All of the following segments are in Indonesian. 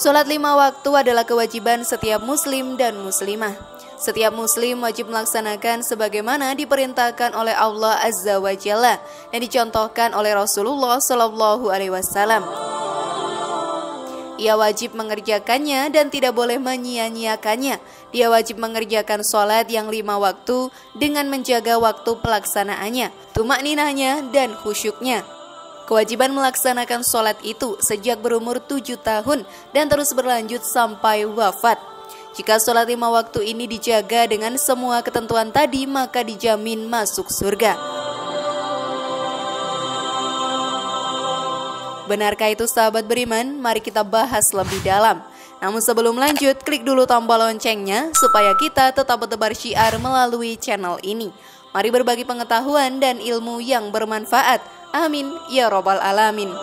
Sholat 5 waktu adalah kewajiban setiap muslim dan muslimah. Setiap muslim wajib melaksanakan sebagaimana diperintahkan oleh Allah Azza wa Jalla dan dicontohkan oleh Rasulullah Shallallahu Alaihi Wasallam. Ia wajib mengerjakannya dan tidak boleh menyia-nyiakannya. Dia wajib mengerjakan sholat yang 5 waktu dengan menjaga waktu pelaksanaannya, tumakninahnya dan khusyuknya. Kewajiban melaksanakan sholat itu sejak berumur 7 tahun dan terus berlanjut sampai wafat. Jika sholat 5 waktu ini dijaga dengan semua ketentuan tadi, maka dijamin masuk surga. Benarkah itu sahabat beriman? Mari kita bahas lebih dalam. Namun sebelum lanjut, klik dulu tombol loncengnya supaya kita tetap bertebar syiar melalui channel ini. Mari berbagi pengetahuan dan ilmu yang bermanfaat. Amin ya robbal alamin.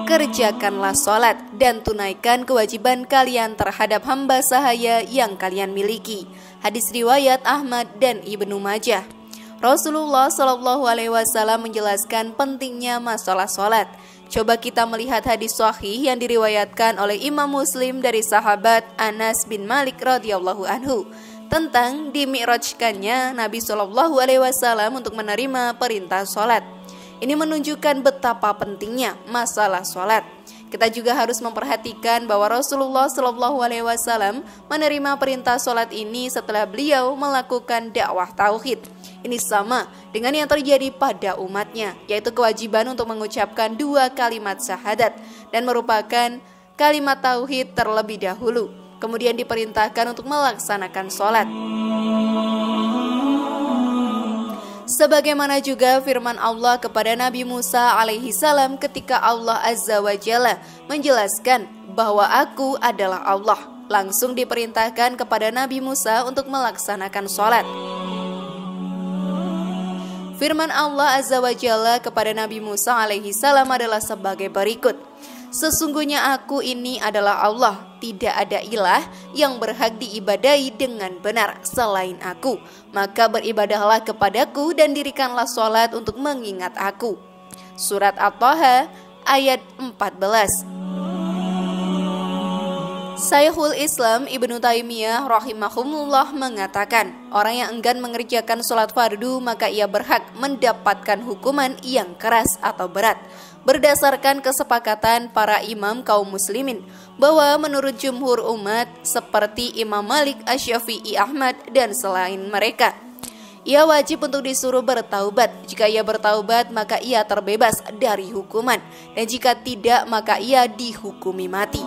Kerjakanlah sholat dan tunaikan kewajiban kalian terhadap hamba sahaya yang kalian miliki. Hadis riwayat Ahmad dan Ibnu Majah. Rasulullah Shallallahu Alaihi Wasallam menjelaskan pentingnya masalah sholat. Coba kita melihat hadis sahih yang diriwayatkan oleh Imam Muslim dari sahabat Anas bin Malik radhiyallahu anhu tentang dimi'rajkannya Nabi Shallallahu Alaihi Wasallam untuk menerima perintah sholat. Ini menunjukkan betapa pentingnya masalah sholat. Kita juga harus memperhatikan bahwa Rasulullah Shallallahu Alaihi Wasallam menerima perintah sholat ini setelah beliau melakukan dakwah tauhid. Ini sama dengan yang terjadi pada umatnya, yaitu kewajiban untuk mengucapkan 2 kalimat syahadat dan merupakan kalimat tauhid terlebih dahulu. Kemudian diperintahkan untuk melaksanakan sholat. Sebagaimana juga firman Allah kepada Nabi Musa alaihi salam ketika Allah Azza wa Jalla menjelaskan bahwa aku adalah Allah. Langsung diperintahkan kepada Nabi Musa untuk melaksanakan sholat. Firman Allah Azza wa Jalla kepada Nabi Musa alaihi salam adalah sebagai berikut. Sesungguhnya aku ini adalah Allah, tidak ada ilah yang berhak diibadahi dengan benar selain aku. Maka beribadahlah kepadaku dan dirikanlah sholat untuk mengingat aku. Surat At-Taha ayat 14. Syekhul Islam Ibnu Taimiyah rahimahumullah mengatakan, orang yang enggan mengerjakan sholat fardu maka ia berhak mendapatkan hukuman yang keras atau berat. Berdasarkan kesepakatan para imam kaum muslimin bahwa menurut jumhur umat seperti Imam Malik, Asy-Syafi'i, Ahmad dan selain mereka, ia wajib untuk disuruh bertaubat. Jika ia bertaubat maka ia terbebas dari hukuman, dan jika tidak maka ia dihukumi mati.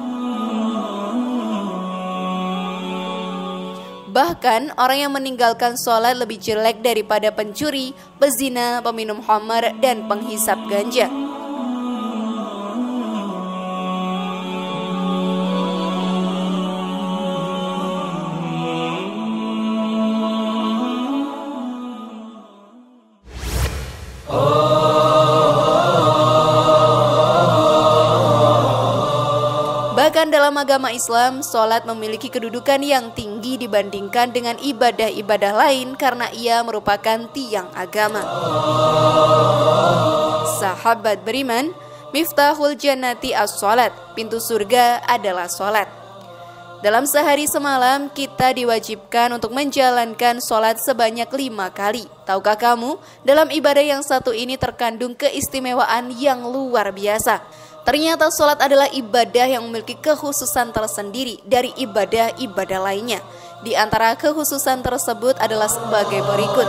Bahkan orang yang meninggalkan sholat lebih jelek daripada pencuri, pezina, peminum khamar dan penghisap ganja. Bahkan dalam agama Islam, sholat memiliki kedudukan yang tinggi dibandingkan dengan ibadah-ibadah lain karena ia merupakan tiang agama. Sahabat beriman, miftahul jannati as-sholat, pintu surga adalah sholat. Dalam sehari semalam kita diwajibkan untuk menjalankan sholat sebanyak 5 kali. Tahukah kamu, dalam ibadah yang satu ini terkandung keistimewaan yang luar biasa. Ternyata sholat adalah ibadah yang memiliki kekhususan tersendiri dari ibadah-ibadah lainnya. Di antara kekhususan tersebut adalah sebagai berikut.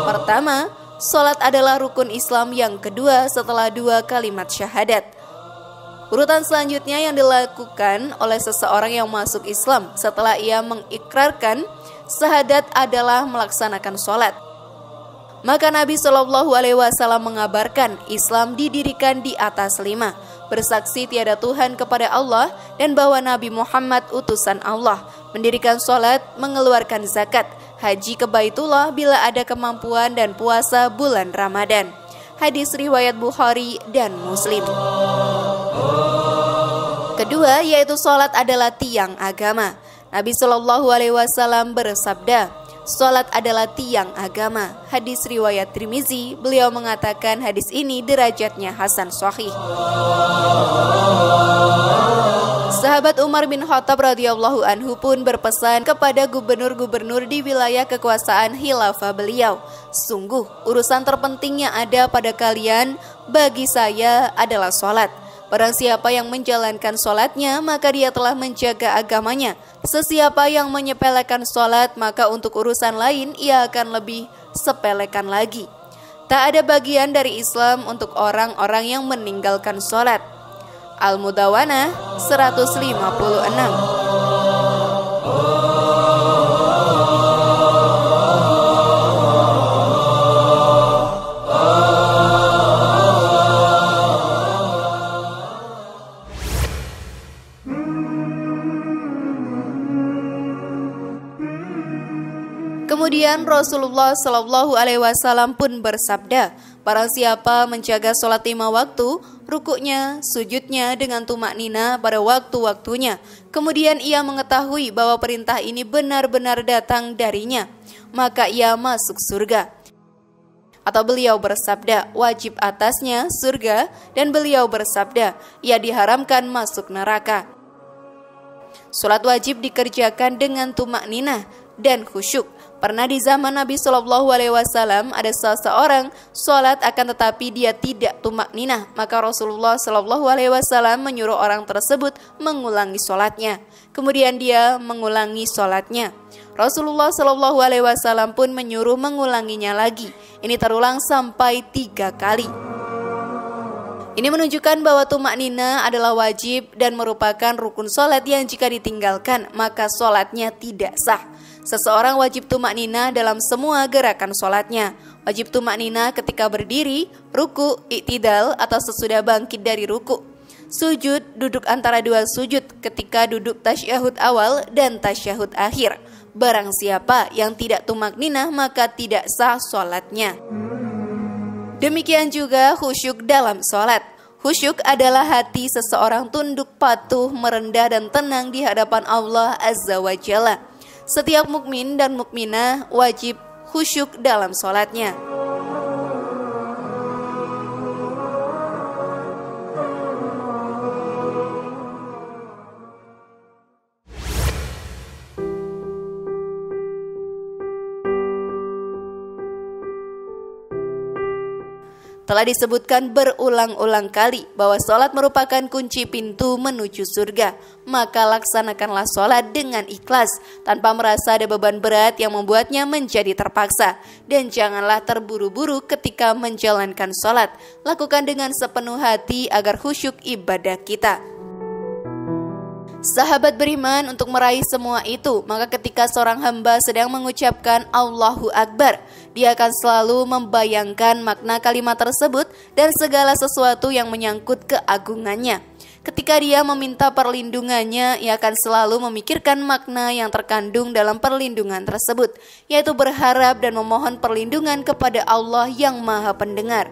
Pertama, sholat adalah rukun Islam yang kedua setelah 2 kalimat syahadat. Urutan selanjutnya yang dilakukan oleh seseorang yang masuk Islam setelah ia mengikrarkan syahadat adalah melaksanakan sholat. Maka Nabi Shallallahu Alaihi Wasallam mengabarkan Islam didirikan di atas 5, bersaksi tiada Tuhan kepada Allah dan bahwa Nabi Muhammad utusan Allah, mendirikan sholat, mengeluarkan zakat, haji ke Baitullah bila ada kemampuan dan puasa bulan Ramadan. Hadis riwayat Bukhari dan Muslim. Kedua, yaitu sholat adalah tiang agama. Nabi Shallallahu Alaihi Wasallam bersabda, sholat adalah tiang agama. Hadis riwayat Tirmizi. Beliau mengatakan hadis ini derajatnya hasan sahih. Sahabat Umar bin Khattab radhiyallahu anhu pun berpesan kepada gubernur-gubernur di wilayah kekuasaan khilafah beliau, sungguh urusan terpenting yang ada pada kalian bagi saya adalah sholat. Barang siapa yang menjalankan sholatnya, maka dia telah menjaga agamanya. Sesiapa yang menyepelekan sholat, maka untuk urusan lain ia akan lebih sepelekan lagi. Tak ada bagian dari Islam untuk orang-orang yang meninggalkan sholat. Al-Mudawanah 156. Kemudian Rasulullah Shallallahu Alaihi Wasallam pun bersabda, barang siapa menjaga sholat 5 waktu, rukuknya, sujudnya dengan tumak nina pada waktu-waktunya, kemudian ia mengetahui bahwa perintah ini benar-benar datang darinya, maka ia masuk surga. Atau beliau bersabda, wajib atasnya surga, dan beliau bersabda, ia diharamkan masuk neraka. Sholat wajib dikerjakan dengan tumak nina dan khusyuk. Pernah di zaman Nabi Shallallahu Alaihi Wasallam ada seseorang sholat akan tetapi dia tidak tumak ninah, maka Rasulullah Shallallahu Alaihi Wasallam menyuruh orang tersebut mengulangi sholatnya. Kemudian dia mengulangi sholatnya. Rasulullah Shallallahu Alaihi Wasallam pun menyuruh mengulanginya lagi. Ini terulang sampai 3 kali. Ini menunjukkan bahwa tumak nina adalah wajib dan merupakan rukun sholat yang jika ditinggalkan maka sholatnya tidak sah. Seseorang wajib tumak nina dalam semua gerakan sholatnya. Wajib tumak nina ketika berdiri, ruku, iktidal atau sesudah bangkit dari ruku. Sujud, duduk antara 2 sujud ketika duduk tasyahud awal dan tasyahud akhir. Barang siapa yang tidak tumak nina maka tidak sah sholatnya. Demikian juga khusyuk dalam sholat. Khusyuk adalah hati seseorang tunduk patuh, merendah dan tenang di hadapan Allah Azza wa Jalla. Setiap mukmin dan mukminah wajib khusyuk dalam sholatnya. Telah disebutkan berulang-ulang kali bahwa sholat merupakan kunci pintu menuju surga. Maka laksanakanlah sholat dengan ikhlas, tanpa merasa ada beban berat yang membuatnya menjadi terpaksa. Dan janganlah terburu-buru ketika menjalankan sholat. Lakukan dengan sepenuh hati agar khusyuk ibadah kita. Sahabat beriman, untuk meraih semua itu, maka ketika seorang hamba sedang mengucapkan Allahu Akbar, dia akan selalu membayangkan makna kalimat tersebut dan segala sesuatu yang menyangkut keagungannya. Ketika dia meminta perlindungannya, ia akan selalu memikirkan makna yang terkandung dalam perlindungan tersebut, yaitu berharap dan memohon perlindungan kepada Allah yang Maha Pendengar.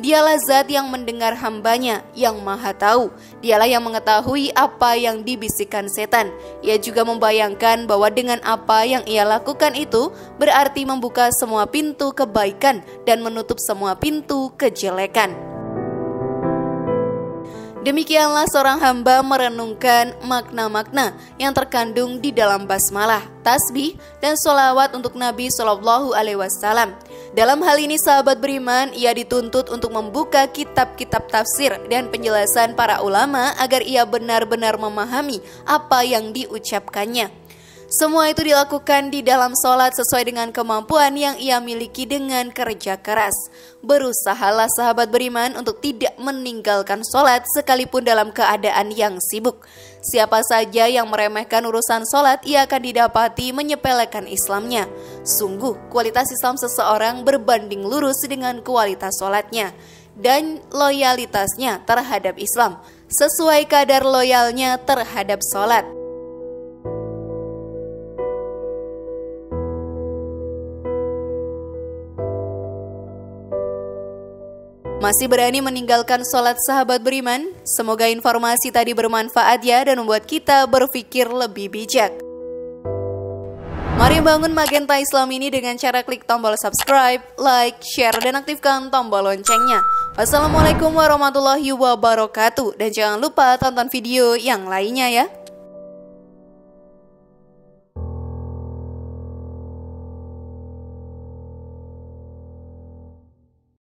Dialah zat yang mendengar hambanya, yang maha tahu. Dialah yang mengetahui apa yang dibisikkan setan. Ia juga membayangkan bahwa dengan apa yang ia lakukan itu berarti membuka semua pintu kebaikan dan menutup semua pintu kejelekan. Demikianlah seorang hamba merenungkan makna-makna yang terkandung di dalam basmalah, tasbih, dan sholawat untuk Nabi Shallallahu Alaihi Wasallam. Dalam hal ini sahabat beriman, ia dituntut untuk membuka kitab-kitab tafsir dan penjelasan para ulama agar ia benar-benar memahami apa yang diucapkannya. Semua itu dilakukan di dalam sholat sesuai dengan kemampuan yang ia miliki dengan kerja keras. Berusahalah sahabat beriman untuk tidak meninggalkan sholat sekalipun dalam keadaan yang sibuk. Siapa saja yang meremehkan urusan sholat, ia akan didapati menyepelekan Islamnya. Sungguh, kualitas Islam seseorang berbanding lurus dengan kualitas sholatnya dan loyalitasnya terhadap Islam, sesuai kadar loyalnya terhadap sholat. Masih berani meninggalkan sholat sahabat beriman? Semoga informasi tadi bermanfaat ya dan membuat kita berpikir lebih bijak. Mari bangun Magenta Islam ini dengan cara klik tombol subscribe, like, share, dan aktifkan tombol loncengnya. Wassalamualaikum warahmatullahi wabarakatuh. Dan jangan lupa tonton video yang lainnya ya.